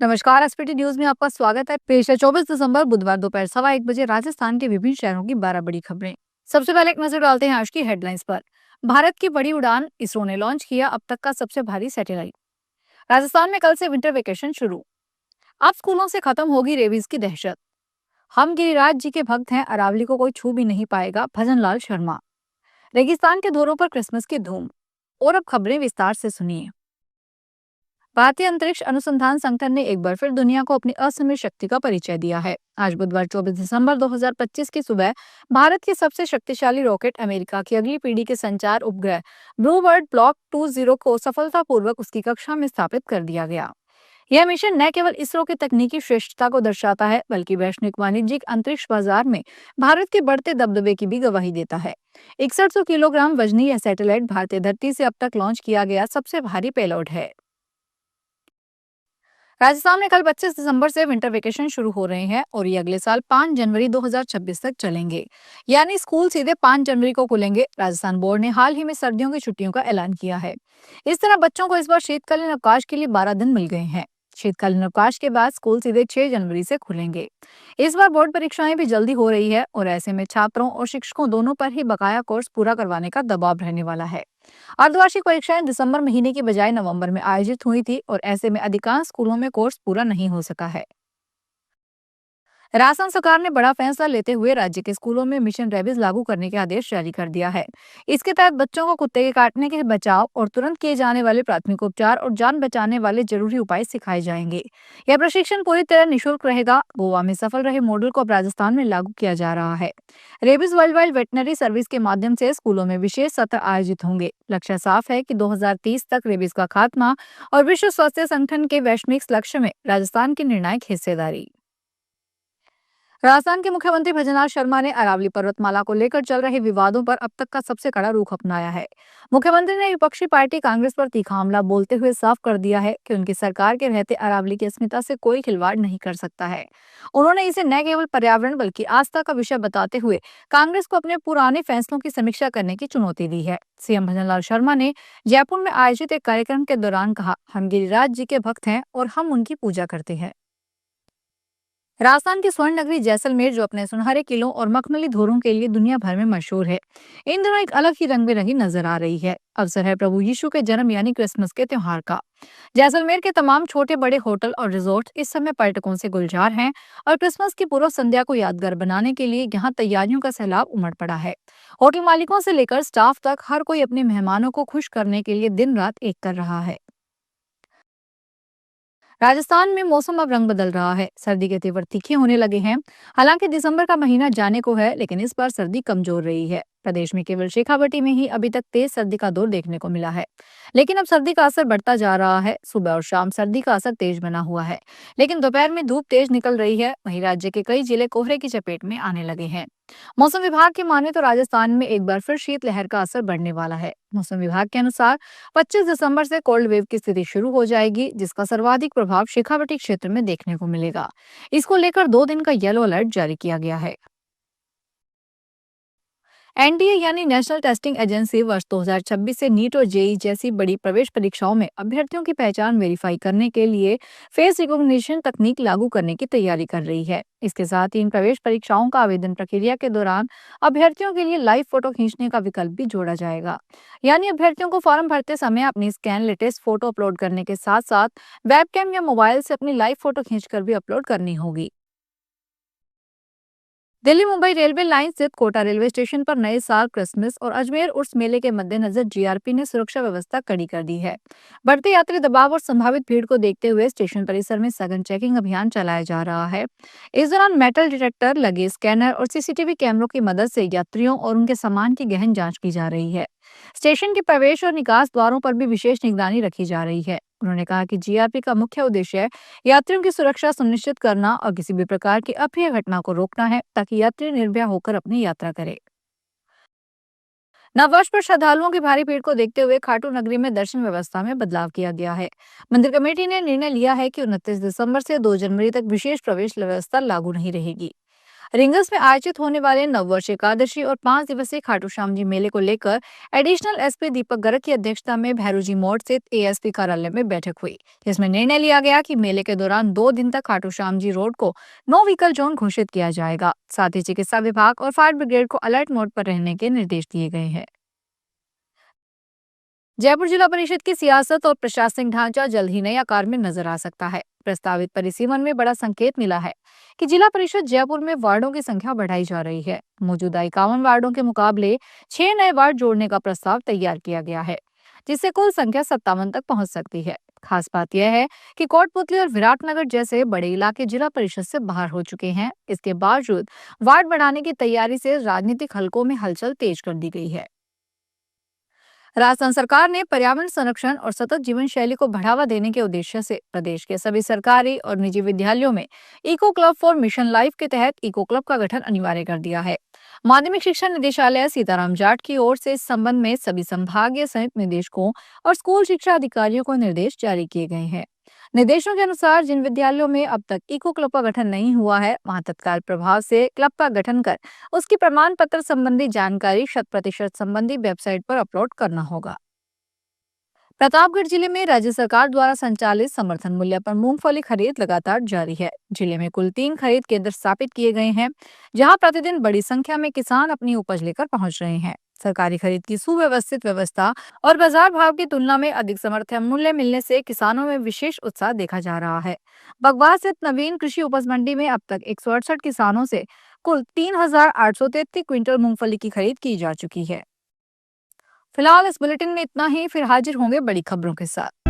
नमस्कार। SPT news में आपका स्वागत है। पेश है 24 दिसंबर बुधवार दोपहर 1:15 राजस्थान के विभिन्न शहरों की 12 बड़ी खबरें। सबसे पहले एक नजर डालते हैं आज की हेडलाइंस पर। भारत की बड़ी उड़ान, इसरो ने लॉन्च किया अब तक का सबसे भारी सैटेलाइट। राजस्थान में कल से विंटर वेकेशन शुरू। अब स्कूलों से खत्म होगी रेबीज की दहशत। हम गिरिराज जी के भक्त हैं, अरावली को कोई छू भी नहीं पाएगा, भजन लाल शर्मा। रेगिस्तान के धोरों पर क्रिसमस की धूम। और अब खबरें विस्तार से सुनिए। भारतीय अंतरिक्ष अनुसंधान संगठन ने एक बार फिर दुनिया को अपनी असीमित शक्ति का परिचय दिया है। आज बुधवार 24 दिसंबर 2025 की सुबह भारत की सबसे शक्तिशाली रॉकेट अमेरिका की अगली पीढ़ी के संचार उपग्रह ब्लू बर्ड ब्लॉक 20 को सफलतापूर्वक उसकी कक्षा में स्थापित कर दिया गया। यह मिशन न केवल इसरो की तकनीकी श्रेष्ठता को दर्शाता है, बल्कि वैश्विक वाणिज्यिक अंतरिक्ष बाजार में भारत के बढ़ते दबदबे की भी गवाही देता है। 6100 किलोग्राम वजनी यह सैटेलाइट भारतीय धरती से अब तक लॉन्च किया गया सबसे भारी पेलोड है। राजस्थान में कल 25 दिसंबर से विंटर वेकेशन शुरू हो रहे हैं और ये अगले साल 5 जनवरी 2026 तक चलेंगे। यानी स्कूल सीधे 5 जनवरी को खुलेंगे। राजस्थान बोर्ड ने हाल ही में सर्दियों की छुट्टियों का ऐलान किया है। इस तरह बच्चों को इस बार शीतकालीन अवकाश के लिए 12 दिन मिल गए हैं। शीतकालीन अवकाश के बाद स्कूल सीधे 6 जनवरी से खुलेंगे। इस बार बोर्ड परीक्षाएं भी जल्दी हो रही है और ऐसे में छात्रों और शिक्षकों दोनों पर ही बकाया कोर्स पूरा करवाने का दबाव रहने वाला है। अर्धवार्षिक परीक्षाएं दिसंबर महीने की बजाय नवंबर में आयोजित हुई थी और ऐसे में अधिकांश स्कूलों में कोर्स पूरा नहीं हो सका है। राजस्थान सरकार ने बड़ा फैसला लेते हुए राज्य के स्कूलों में मिशन रेबीज लागू करने के आदेश जारी कर दिया है। इसके तहत बच्चों को कुत्ते के काटने के बचाव और तुरंत किए जाने वाले प्राथमिक उपचार और जान बचाने वाले जरूरी उपाय सिखाए जाएंगे। यह प्रशिक्षण पूरी तरह निःशुल्क रहेगा। गोवा में सफल रहे मॉडल को अब राजस्थान में लागू किया जा रहा है। Rabies world wide veterinary service के माध्यम से स्कूलों में विशेष सत्र आयोजित होंगे। लक्ष्य साफ है कि 2030 तक रेबीज का खात्मा और विश्व स्वास्थ्य संगठन के वैश्विक लक्ष्य में राजस्थान की निर्णायक हिस्सेदारी। राजस्थान के मुख्यमंत्री भजनलाल शर्मा ने अरावली पर्वतमाला को लेकर चल रहे विवादों पर अब तक का सबसे कड़ा रुख अपनाया है। मुख्यमंत्री ने विपक्षी पार्टी कांग्रेस पर तीखा हमला बोलते हुए साफ कर दिया है कि उनकी सरकार के रहते अरावली की अस्मिता से कोई खिलवाड़ नहीं कर सकता है। उन्होंने इसे न केवल पर्यावरण बल्कि आस्था का विषय बताते हुए कांग्रेस को अपने पुराने फैसलों की समीक्षा करने की चुनौती दी है। सीएम भजनलाल शर्मा ने जयपुर में आयोजित एक कार्यक्रम के दौरान कहा, हम गिरिराज जी के भक्त हैं और हम उनकी पूजा करते हैं। राजस्थान की स्वर्ण नगरी जैसलमेर, जो अपने सुनहरे किलों और मखमली धोरों के लिए दुनिया भर में मशहूर है, इन दिनों एक अलग ही रंग बिरंगी नजर आ रही है। अवसर है प्रभु यीशु के जन्म यानी क्रिसमस के त्योहार का। जैसलमेर के तमाम छोटे बड़े होटल और रिजॉर्ट इस समय पर्यटकों से गुलजार हैं और क्रिसमस की पूर्व संध्या को यादगार बनाने के लिए यहाँ तैयारियों का सैलाब उमड़ पड़ा है। होटल मालिकों से लेकर स्टाफ तक हर कोई अपने मेहमानों को खुश करने के लिए दिन रात एक कर रहा है। राजस्थान में मौसम अब रंग बदल रहा है। सर्दी के तेवर तीखे होने लगे हैं। हालांकि दिसंबर का महीना जाने को है, लेकिन इस बार सर्दी कमजोर रही है। प्रदेश में केवल शेखावटी में ही अभी तक तेज सर्दी का दौर देखने को मिला है, लेकिन अब सर्दी का असर बढ़ता जा रहा है। सुबह और शाम सर्दी का असर तेज बना हुआ है, लेकिन दोपहर में धूप तेज निकल रही है। वहीं राज्य के कई जिले कोहरे की चपेट में आने लगे हैं। मौसम विभाग की माने तो राजस्थान में एक बार फिर शीतलहर का असर बढ़ने वाला है। मौसम विभाग के अनुसार 25 दिसंबर से कोल्ड वेव की स्थिति शुरू हो जाएगी, जिसका सर्वाधिक प्रभाव शेखावटी क्षेत्र में देखने को मिलेगा। इसको लेकर 2 दिन का येलो अलर्ट जारी किया गया है। एनटीए यानी नेशनल टेस्टिंग एजेंसी वर्ष 2026 से नीट और जेई जैसी बड़ी प्रवेश परीक्षाओं में अभ्यर्थियों की पहचान वेरीफाई करने के लिए फेस रिकॉग्निशन तकनीक लागू करने की तैयारी कर रही है। इसके साथ ही इन प्रवेश परीक्षाओं का आवेदन प्रक्रिया के दौरान अभ्यर्थियों के लिए लाइव फोटो खींचने का विकल्प भी जोड़ा जाएगा। यानी अभ्यर्थियों को फॉर्म भरते समय अपनी स्कैन लेटेस्ट फोटो अपलोड करने के साथ साथ वेबकैम या मोबाइल से अपनी लाइव फोटो खींचकर भी अपलोड करनी होगी। दिल्ली मुंबई रेलवे लाइन स्थित कोटा रेलवे स्टेशन पर नए साल, क्रिसमस और अजमेर उर्स मेले के मद्देनजर जीआरपी ने सुरक्षा व्यवस्था कड़ी कर दी है। बढ़ते यात्री दबाव और संभावित भीड़ को देखते हुए स्टेशन परिसर में सघन चेकिंग अभियान चलाया जा रहा है। इस दौरान मेटल डिटेक्टर, लगेज स्कैनर और सीसीटीवी कैमरों की मदद से यात्रियों और उनके सामान की गहन जांच की जा रही है। स्टेशन के प्रवेश और निकास द्वारों पर भी विशेष निगरानी रखी जा रही है। उन्होंने कहा कि जीआरपी का मुख्य उद्देश्य यात्रियों की सुरक्षा सुनिश्चित करना और किसी भी प्रकार की अप्रिय घटना को रोकना है, ताकि यात्री निर्भय होकर अपनी यात्रा करे। नववर्ष पर श्रद्धालुओं की भारी भीड़ को देखते हुए खाटू नगरी में दर्शन व्यवस्था में बदलाव किया गया है। मंदिर कमेटी ने निर्णय लिया है कि 29 दिसंबर से 2 जनवरी तक विशेष प्रवेश व्यवस्था लागू नहीं रहेगी। रिंगस में आयोजित होने वाले नववर्ष एकादशी और 5 दिवसीय खाटू श्याम जी मेले को लेकर एडिशनल एसपी दीपक गर्ग की अध्यक्षता में भैरोजी मोड़ स्थित एएसपी कार्यालय में बैठक हुई, जिसमें निर्णय लिया गया कि मेले के दौरान 2 दिन तक खाटू श्याम जी रोड को नो व्हीकल जोन घोषित किया जाएगा। साथ ही चिकित्सा विभाग और फायर ब्रिगेड को अलर्ट मोड पर रहने के निर्देश दिए गए हैं। जयपुर जिला परिषद की सियासत और प्रशासनिक ढांचा जल्द ही नए आकार में नजर आ सकता है। प्रस्तावित परिसीमन में बड़ा संकेत मिला है कि जिला परिषद जयपुर में वार्डों की संख्या बढ़ाई जा रही है। मौजूदा 51 वार्डों के मुकाबले 6 नए वार्ड जोड़ने का प्रस्ताव तैयार किया गया है, जिससे कुल संख्या 57 तक पहुंच सकती है। खास बात यह है कि कोटपुतली और विराटनगर जैसे बड़े इलाके जिला परिषद से बाहर हो चुके हैं। इसके बावजूद वार्ड बढ़ाने की तैयारी से राजनीतिक हलकों में हलचल तेज कर दी गई है। राजस्थान सरकार ने पर्यावरण संरक्षण और सतत जीवन शैली को बढ़ावा देने के उद्देश्य से प्रदेश के सभी सरकारी और निजी विद्यालयों में eco club for mission life के तहत इको क्लब का गठन अनिवार्य कर दिया है। माध्यमिक शिक्षा निदेशालय सीताराम जाट की ओर से इस संबंध में सभी संभागीय संयुक्त निदेशकों और स्कूल शिक्षा अधिकारियों को निर्देश जारी किए गए हैं। निर्देशों के अनुसार जिन विद्यालयों में अब तक इको क्लब का गठन नहीं हुआ है, वहां तत्काल प्रभाव से क्लब का गठन कर उसकी प्रमाण पत्र संबंधी जानकारी 100% संबंधी वेबसाइट पर अपलोड करना होगा। प्रतापगढ़ जिले में राज्य सरकार द्वारा संचालित समर्थन मूल्य पर मूंगफली खरीद लगातार जारी है। जिले में कुल 3 खरीद केंद्र स्थापित किए गए हैं, जहां प्रतिदिन बड़ी संख्या में किसान अपनी उपज लेकर पहुंच रहे हैं। सरकारी खरीद की सुव्यवस्थित व्यवस्था और बाजार भाव की तुलना में अधिक समर्थन मूल्य मिलने से किसानों में विशेष उत्साह देखा जा रहा है। बगवास स्थित नवीन कृषि उपज मंडी में अब तक 168 किसानों से कुल 3,833 क्विंटल मूंगफली की खरीद की जा चुकी है। फिलहाल इस बुलेटिन में इतना ही, फिर हाजिर होंगे बड़ी खबरों के साथ।